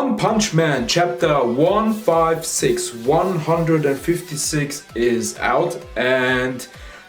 One Punch Man chapter 156 is out, and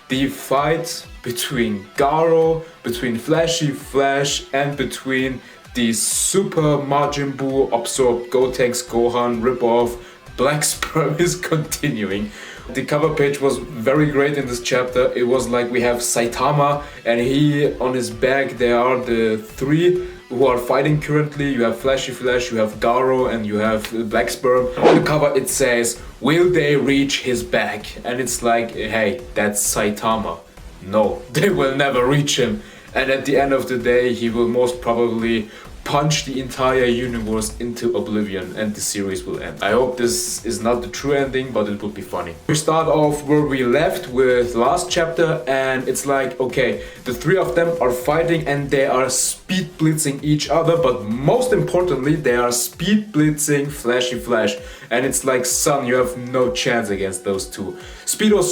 the fight between Garou, between Flashy Flash, and between the Super Majin Buu absorbed Gotenks Gohan ripoff Black Sperm is continuing. The cover page was very great in this chapter. It was like we have Saitama, and he on his back there are the three who are fighting currently. You have Flashy Flash, you have Garou, and you have Black Sperm. On the cover it says, will they reach his back? And it's like, hey, that's Saitama. No, they will never reach him. And at the end of the day, he will most probably punch the entire universe into oblivion and the series will end. I hope this is not the true ending, but it would be funny. We start off where we left with last chapter, and it's like, okay, the three of them are fighting and they are speed blitzing each other, but most importantly, they are speed blitzing Flashy Flash. And it's like, son, you have no chance against those two. Speedo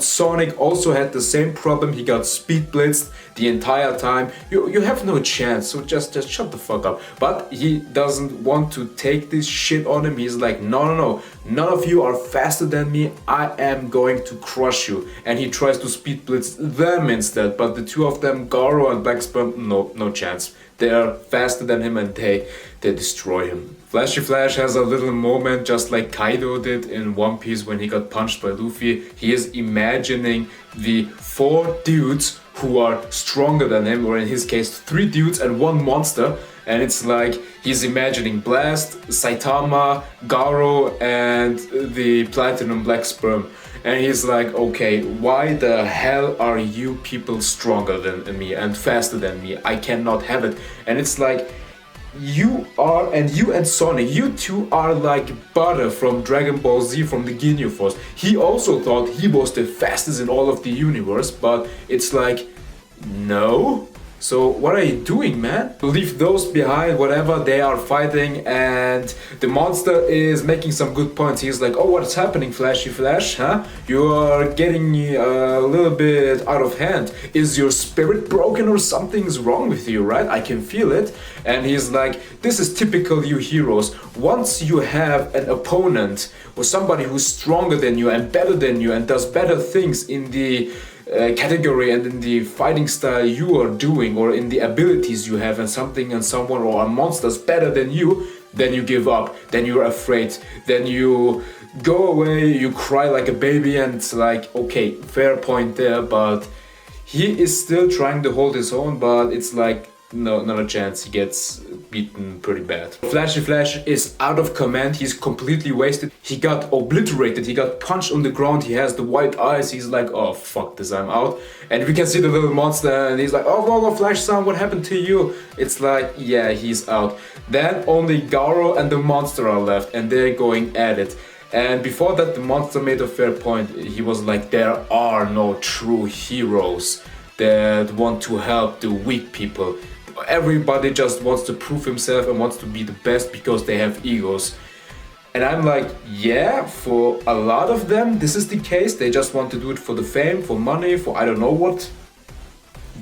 Sonic also had the same problem. He got speed blitzed the entire time. You have no chance, so just shut the fuck up. But he doesn't want to take this shit on him. He's like, no, none of you are faster than me. I am going to crush you. And he tries to speed blitz them instead. But the two of them, Garou and Black Sperm, no chance. They are faster than him and they destroy him. Flashy Flash has a little moment just like Kaido did in One Piece when he got punched by Luffy. He is imagining the 4 dudes who are stronger than him, or in his case 3 dudes and 1 monster. And it's like he's imagining Blast, Saitama, Garou, and the Platinum Black Sperm. And he's like, okay, why the hell are you people stronger than me and faster than me? I cannot have it. And it's like, you and Sonic, you two are like butter from Dragon Ball Z, from the Ginyu Force. He also thought he was the fastest in all of the universe, but it's like, no. So what are you doing, man? Leave those behind, whatever, they are fighting, and the monster is making some good points. He's like, oh, what's happening, Flashy Flash, huh? You are getting a little bit out of hand. Is your spirit broken or something's wrong with you, right? I can feel it. And he's like, this is typical you heroes. Once you have an opponent or somebody who's stronger than you and better than you and does better things in the category and in the fighting style you are doing, or in the abilities you have, and something and someone or a monster's better than you, then you give up, then you're afraid, then you go away, you cry like a baby, and it's like, okay, fair point there, but he is still trying to hold his own, but it's like, no, not a chance. He gets beaten pretty bad. Flashy Flash is out of command. He's completely wasted. He got obliterated. He got punched on the ground. He has the white eyes. He's like, oh, fuck this, I'm out. And we can see the little monster and he's like, oh, whoa, Flash son, what happened to you? It's like, yeah, he's out. Then only Garou and the monster are left and they're going at it. And before that, the monster made a fair point. He was like, there are no true heroes that want to help the weak people. Everybody just wants to prove himself and wants to be the best because they have egos. And I'm like, yeah, for a lot of them this is the case. They just want to do it for the fame, for money, for I don't know what.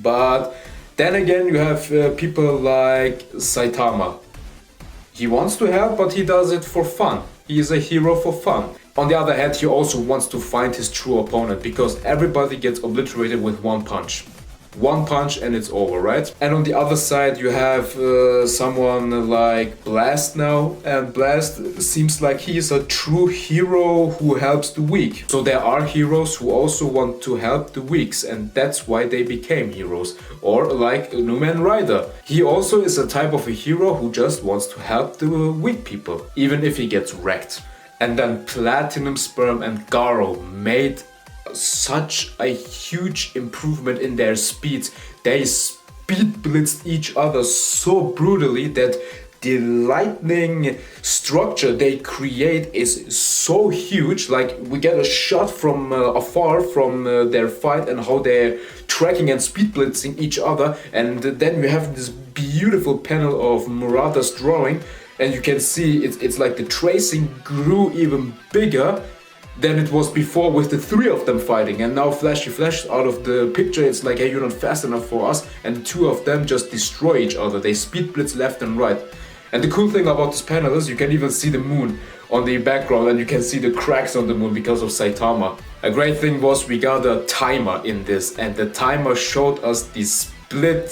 But then again, you have people like Saitama. He wants to help, but he does it for fun. He is a hero for fun. On the other hand, he also wants to find his true opponent, because everybody gets obliterated with 1 punch. 1 punch and it's over, right? And on the other side you have someone like Blast now, and Blast seems like he is a true hero who helps the weak. So there are heroes who also want to help the weaks, and that's why they became heroes. Or like Numen Rider. He also is a type of a hero who just wants to help the weak people, even if he gets wrecked. And then Platinum Sperm and Garou made such a huge improvement in their speeds. They speed blitzed each other so brutally that the lightning structure they create is so huge. Like, we get a shot from afar from their fight and how they're tracking and speed blitzing each other, and then we have this beautiful panel of Murata's drawing, and you can see it's like the tracing grew even bigger than it was before with the 3 of them fighting. And now Flashy Flash out of the picture. It's like, hey, you're not fast enough for us, and the 2 of them just destroy each other. They speed blitz left and right. And the cool thing about this panel is you can even see the moon on the background, and you can see the cracks on the moon because of Saitama. A great thing was we got a timer in this, and the timer showed us the split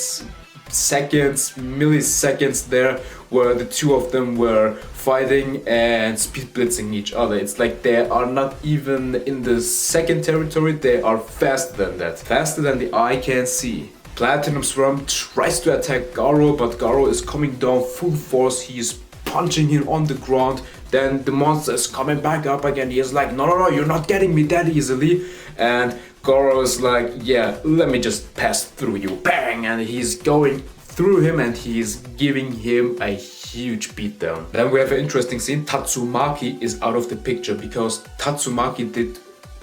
seconds, milliseconds there, where the two of them were fighting and speed blitzing each other. It's like they are not even in the second territory, they are faster than that. Faster than the eye can see. Platinum Swarm tries to attack Garou, but Garou is coming down full force. He is punching him on the ground. Then the monster is coming back up again. He is like, no, you're not getting me that easily. And Garou is like, yeah, let me just pass through you. Bang! And he's going through him and he's giving him a huge beatdown. Then we have an interesting scene. Tatsumaki is out of the picture because Tatsumaki did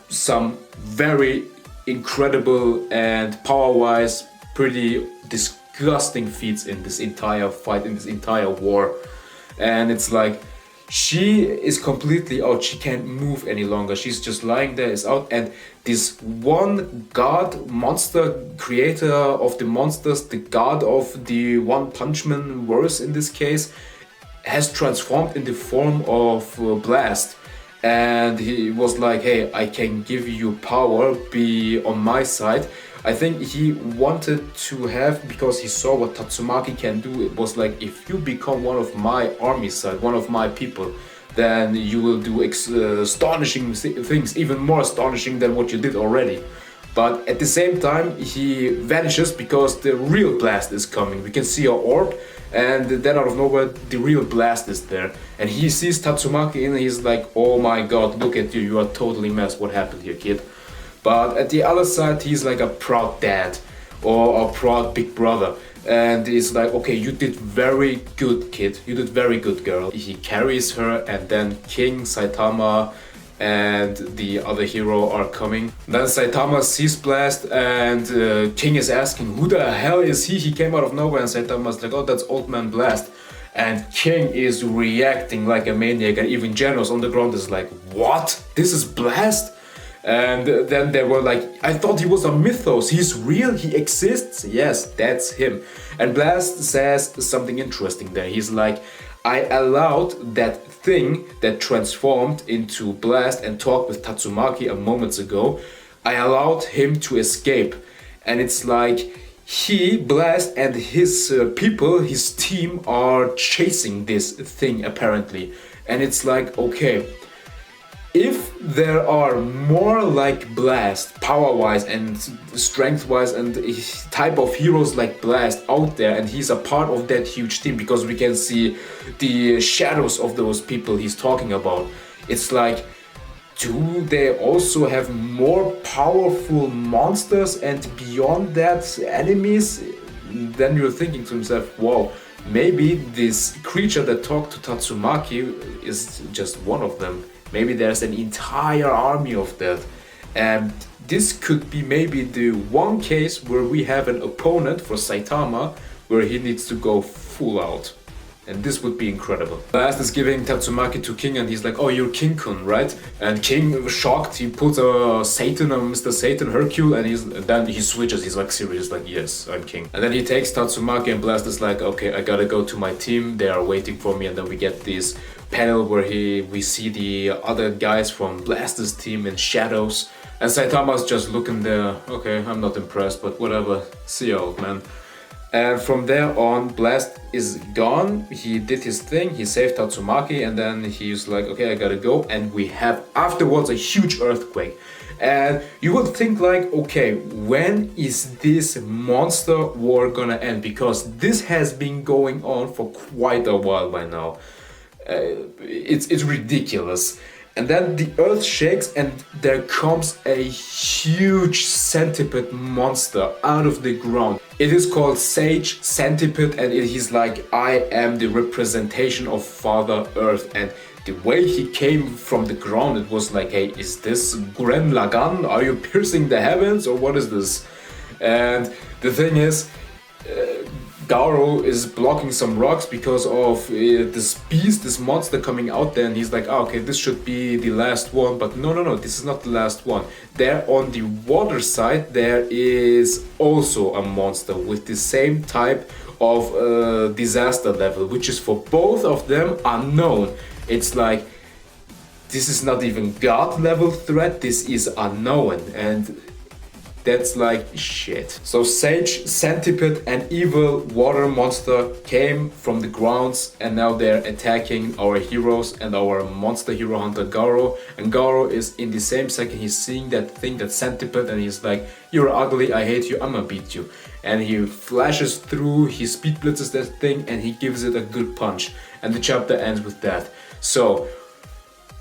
some very incredible and power-wise pretty disgusting feats in this entire fight, in this entire war. And it's like, she is completely out, she can't move any longer, she's just lying there, is out. And this one god, monster, creator of the monsters, the god of the One Punch Man verse in this case, has transformed in the form of Blast. And he was like, hey, I can give you power, be on my side. I think he wanted to have, because he saw what Tatsumaki can do, it was like, if you become one of my army side, one of my people, then you will do astonishing things, even more astonishing than what you did already. But at the same time, he vanishes because the real Blast is coming. We can see an orb, and then out of nowhere, the real Blast is there. And he sees Tatsumaki and he's like, oh my god, look at you, you are totally messed, what happened here, kid? But at the other side, he's like a proud dad or a proud big brother. And he's like, okay, you did very good, kid. You did very good, girl. He carries her, and then King, Saitama, and the other hero are coming. Then Saitama sees Blast, and King is asking, who the hell is he? He came out of nowhere, and Saitama's like, oh, that's Old Man Blast. And King is reacting like a maniac, and even Genos on the ground is like, what? This is Blast? And then they were like, I thought he was a mythos, he's real, he exists? Yes, that's him. And Blast says something interesting there. He's like, I allowed that thing that transformed into Blast and talked with Tatsumaki a moment ago, I allowed him to escape. And it's like, he, Blast, and his people, his team are chasing this thing apparently. And it's like, okay, if there are more like Blast, power-wise and strength-wise, and type of heroes like Blast out there, and he's a part of that huge team, because we can see the shadows of those people he's talking about, it's like, do they also have more powerful monsters and beyond that enemies? Then you're thinking to himself, wow, maybe this creature that talked to Tatsumaki is just one of them. Maybe there's an entire army of that. And this could be maybe the one case where we have an opponent for Saitama where he needs to go full out. And this would be incredible. Blast is giving Tatsumaki to King, and he's like, oh, you're King-kun, right? And King was shocked, he puts a Satan on Mr. Satan, Hercule, and then he switches, he's like serious, like, yes, I'm King. And then he takes Tatsumaki, and Blast is like, okay, I gotta go to my team, they are waiting for me. And then we get this panel where we see the other guys from Blast's team in shadows, and Saitama's just looking there, okay, I'm not impressed, but whatever, see ya, old man. And from there on, Blast is gone, he did his thing, he saved Tatsumaki, and then he's like, okay, I gotta go. And we have afterwards a huge earthquake. And you would think like, okay, when is this monster war gonna end? Because this has been going on for quite a while by now. It's ridiculous. And then the earth shakes and there comes a huge centipede monster out of the ground. It is called Sage Centipede, and it is like, I am the representation of Father Earth. And the way he came from the ground, it was like, hey, is this Gurren Lagann? Are you piercing the heavens or what is this? And the thing is, Garou is blocking some rocks because of this beast, this monster coming out there, and he's like, oh, okay, this should be the last one, but no, this is not the last one. There on the water side, there is also a monster with the same type of disaster level, which is for both of them unknown. It's like, this is not even god level threat, this is unknown, and that's like shit. So Sage, Centipede and evil water monster came from the grounds, and now they're attacking our heroes and our monster hero hunter Garou. And Garou is in the same second he's seeing that thing, that Centipede, and he's like, you're ugly, I hate you, I'm gonna beat you. And he flashes through, he speed blitzes that thing and he gives it a good punch. And the chapter ends with that. So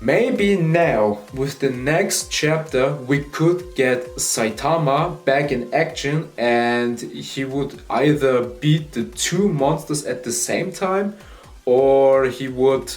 maybe now, with the next chapter, we could get Saitama back in action and he would either beat the two monsters at the same time, or he would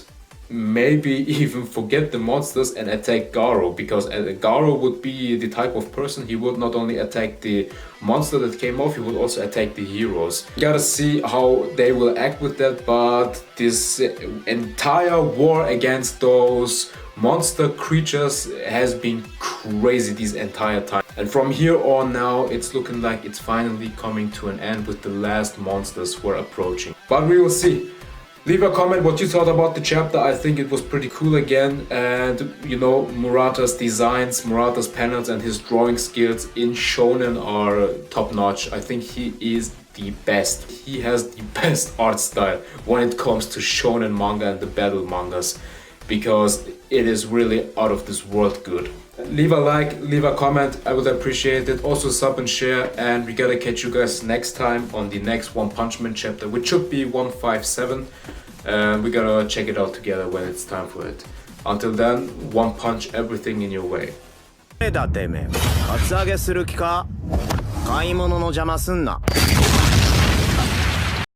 maybe even forget the monsters and attack Garou, because Garou would be the type of person, he would not only attack the monster that came off, he would also attack the heroes. We gotta see how they will act with that, but this entire war against those monster creatures has been crazy this entire time. And from here on now, it's looking like it's finally coming to an end with the last monsters who are approaching. But we will see. Leave a comment what you thought about the chapter. I think it was pretty cool again, and you know, Murata's designs, Murata's panels and his drawing skills in shonen are top notch. I think he is the best. He has the best art style when it comes to shonen manga and the battle mangas, because it is really out of this world good. Leave a like, leave a comment, I would appreciate it. Also sub and share, and we gotta catch you guys next time on the next One Punch Man chapter, which should be 157. We gotta check it out together when it's time for it. Until then, one punch everything in your way. だてめえカツアゲする気か買い物の邪魔すんな